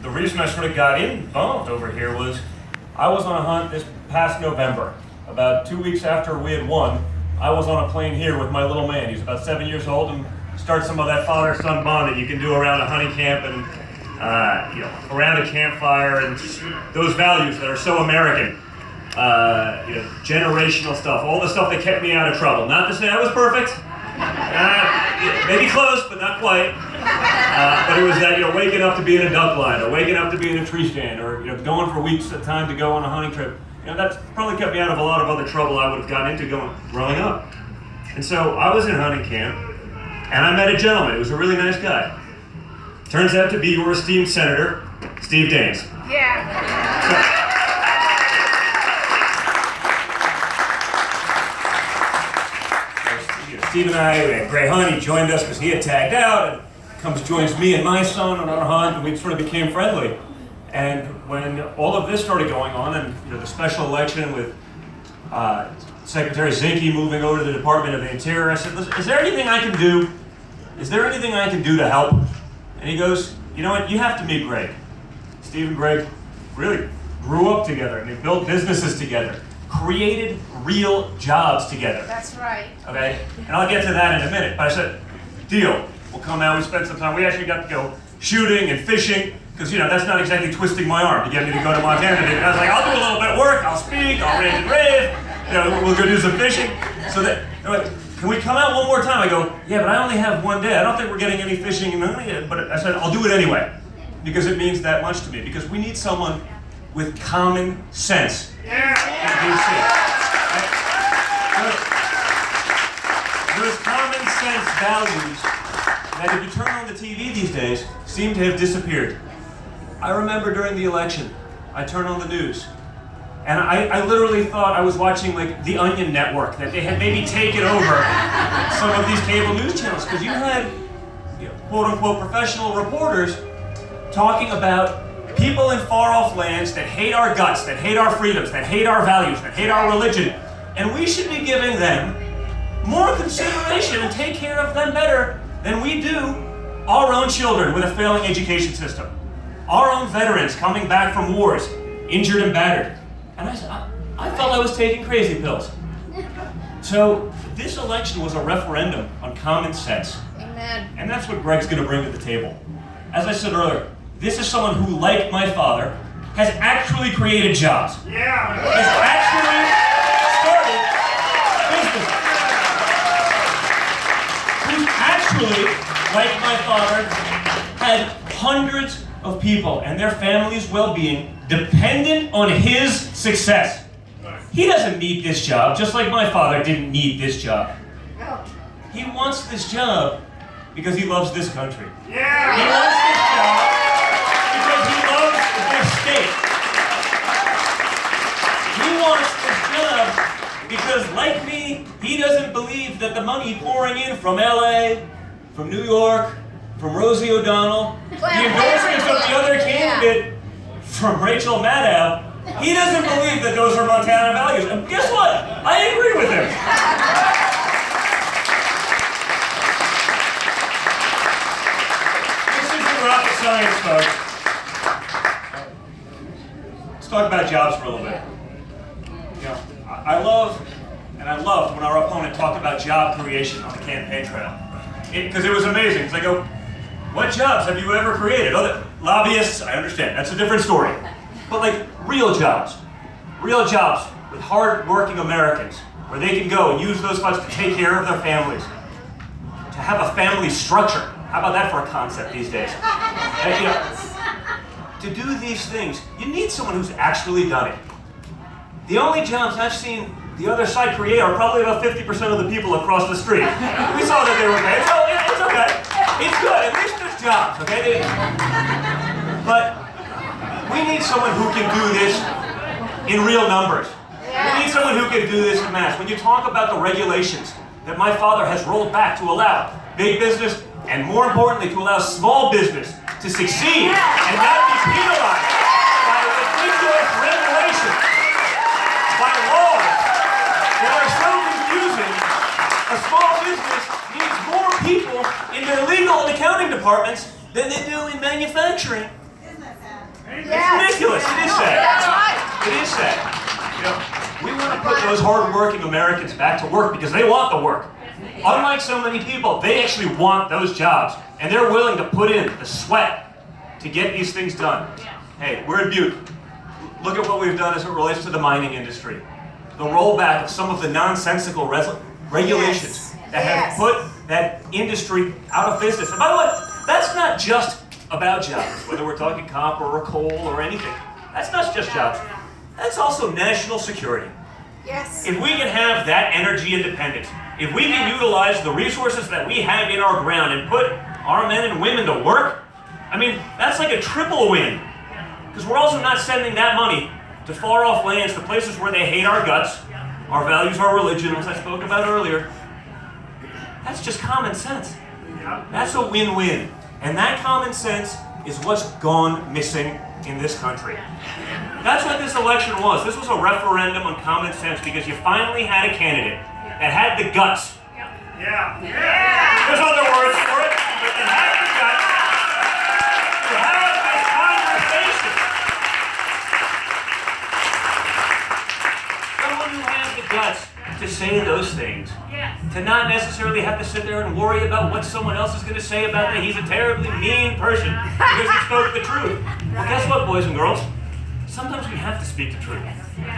the reason I sort of got involved over here was I was on a hunt this past November. About 2 weeks after we had won, I was on a plane here with my little man. He's about 7 years old, and start some of that father-son bond that you can do around a hunting camp and around a campfire, and those values that are so American. Generational stuff, all the stuff that kept me out of trouble. Not to say I was perfect, maybe close, but not quite. But it was that, waking up to be in a duck line, or waking up to be in a tree stand, or going for weeks at a time to go on a hunting trip. That's probably kept me out of a lot of other trouble I would have gotten into growing up. And so I was in hunting camp, and I met a gentleman. He was a really nice guy. Turns out to be your esteemed Senator, Steve Daines. Yeah. Steve and I had great hunt. He joined us because he had tagged out, and joins me and my son on our hunt, and we sort of became friendly. And when all of this started going on, and the special election with Secretary Zinke moving over to the Department of the Interior, I said, "Listen, is there anything I can do? Is there anything I can do to help?" And he goes, "You know what? You have to meet Greg." Steve and Greg really grew up together, and they built businesses together, created real jobs together. That's right. Okay? And I'll get to that in a minute. But I said, deal. We'll come out, we spent some time. We actually got to go shooting and fishing, because that's not exactly twisting my arm to get me to go to Montana. And I was like, I'll do a little bit of work, I'll speak, I'll rave and rave, we'll go do some fishing. So that, can we come out one more time? I go, yeah, but I only have one day. I don't think we're getting any fishing. But I said, I'll do it anyway, because it means that much to me. Because we need someone with common sense. There's common sense values that, if you turn on the TV these days, seem to have disappeared. I remember during the election, I turned on the news, and I literally thought I was watching the Onion Network, that they had maybe taken over some of these cable news channels, because you had quote-unquote professional reporters talking about people in far-off lands that hate our guts, that hate our freedoms, that hate our values, that hate our religion. And we should be giving them more consideration and take care of them better than we do our own children with a failing education system. Our own veterans coming back from wars, injured and battered. And I felt I was taking crazy pills. So this election was a referendum on common sense. Amen. And that's what Greg's going to bring to the table. As I said earlier, this is someone who, like my father, has actually created jobs. Yeah. Has actually started businesses. Who's actually, like my father, had hundreds of people and their families' well-being dependent on his success. He doesn't need this job, just like my father didn't need this job. He wants this job because he loves this country. Yeah. He wants this job because he loves this state. He wants this job because, like me, he doesn't believe that the money pouring in from LA, from New York, from Rosie O'Donnell, the endorsements of the other candidate, from Rachel Maddow, he doesn't believe that those are Montana values. And guess what? I agree with him. This isn't rocket science, folks. Let's talk about jobs for a little bit. I loved when our opponent talked about job creation on the campaign trail. Because it was amazing. Because I go, what jobs have you ever created? Other lobbyists, I understand, that's a different story. But real jobs with hard-working Americans, where they can go and use those funds to take care of their families, to have a family structure. How about that for a concept these days? To do these things, you need someone who's actually done it. The only jobs I've seen the other side create are probably about 50% of the people across the street. We saw that they were paid, so it's okay. It's good, at least there's jobs, okay? But we need someone who can do this in real numbers. We need someone who can do this in mass. When you talk about the regulations that my father has rolled back to allow big business, and more importantly, to allow small business to succeed and not be penalized by ridiculous regulations, by laws that are so confusing, a small business needs more people in their legal and accounting departments than they do in manufacturing. ridiculous. It is sad. That's right. It is sad. You know, we want to put those hard-working Americans back to work because they want the work. Unlike so many people, they actually want those jobs, and they're willing to put in the sweat to get these things done. Hey, we're in Butte. Look at what we've done as it relates to the mining industry. The rollback of some of the nonsensical regulations that have put that industry out of business. And by the way, that's not just about jobs, whether we're talking copper or coal or anything. That's not just jobs. That's also national security. Yes. If we can have that energy independence, if we can utilize the resources that we have in our ground and put our men and women to work, I mean, that's like a triple win. Because we're also not sending that money to far-off lands, to places where they hate our guts, our values, our religion, as I spoke about earlier. That's just common sense. That's a win-win. And that common sense is what's gone missing in this country. That's what this election was. This was a referendum on common sense because you finally had a candidate that had the guts. There's other words for it, but that had the guts to have this conversation. Someone who has the guts to say those things. To not necessarily have to sit there and worry about what someone else is going to say about that he's a terribly mean person because he spoke the truth. Well, guess what, boys and girls? Sometimes we have to speak the truth.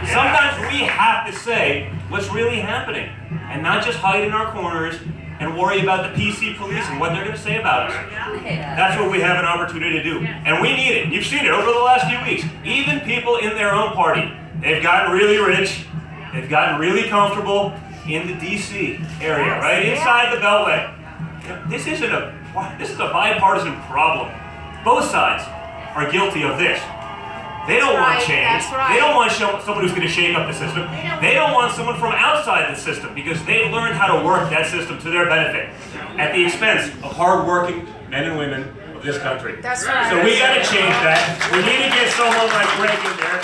Sometimes we have to say what's really happening and not just hide in our corners and worry about the PC police and what they're going to say about us. That's what we have an opportunity to do. And we need it. You've seen it over the last few weeks. Even people in their own party, they've gotten really rich, they've gotten really comfortable in the DC area, right? Inside the Beltway. You know, this is a bipartisan problem. Both sides are guilty of this. They don't want change. They don't want someone who's going to shake up the system. They don't want someone from outside the system because they've learned how to work that system to their benefit at the expense of hard-working men and women of this country. That's right. So we got to change that. We need to get someone like Greg in there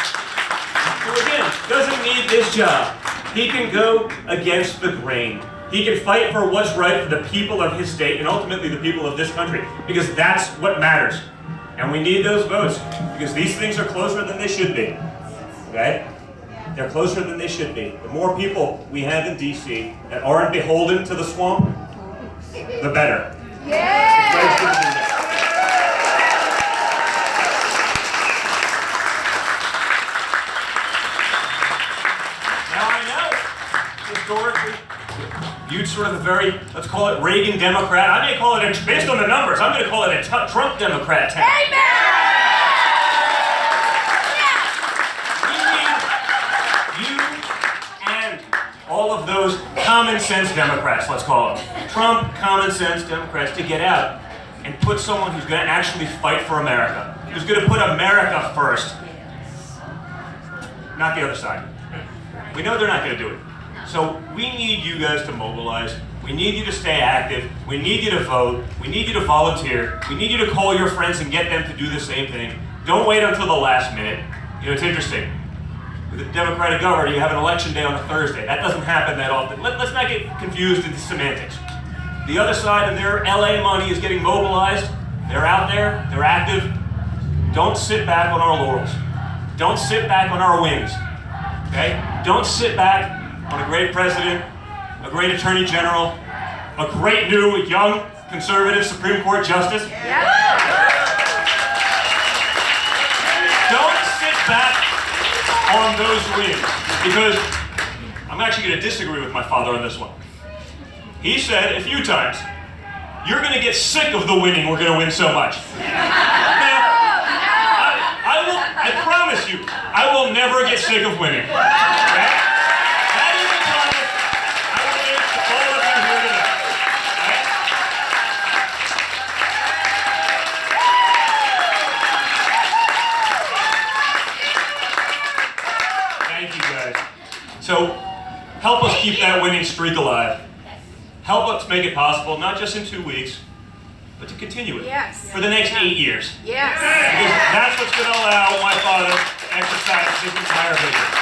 who, again, doesn't need this job. He can go against the grain. He can fight for what's right for the people of his state and ultimately the people of this country because that's what matters. And we need those votes because these things are closer than they should be. Okay? They're closer than they should be. The more people we have in DC that aren't beholden to the swamp, the better. Now I know, historically, Butte's sort of a very, let's call it Reagan Democrat. I may call it, based on the numbers, I'm going to call it a Trump Democrat town. We need you and all of those common sense Democrats, let's call them. Trump common sense Democrats to get out and put someone who's going to actually fight for America, who's going to put America first, not the other side. We know they're not going to do it. So we need you guys to mobilize. We need you to stay active. We need you to vote. We need you to volunteer. We need you to call your friends and get them to do the same thing. Don't wait until the last minute. You know, it's interesting. With the Democratic governor, you have an election day on a Thursday. That doesn't happen that often. Let's not get confused into semantics. The other side of their LA money is getting mobilized. They're out there. They're active. Don't sit back on our laurels. Don't sit back on our wings. Okay? Don't sit back on a great president, a great attorney general, a great new, young, conservative Supreme Court justice. Don't sit back on those wins, because I'm actually going to disagree with my father on this one. He said a few times, you're going to get sick of the winning, we're going to win so much. Now, I promise you, I will never get sick of winning. Okay? So, help us keep that winning streak alive. Help us make it possible, not just in 2 weeks, but to continue it for the next 8 years. Because that's what's going to allow my father to exercise his entire vision.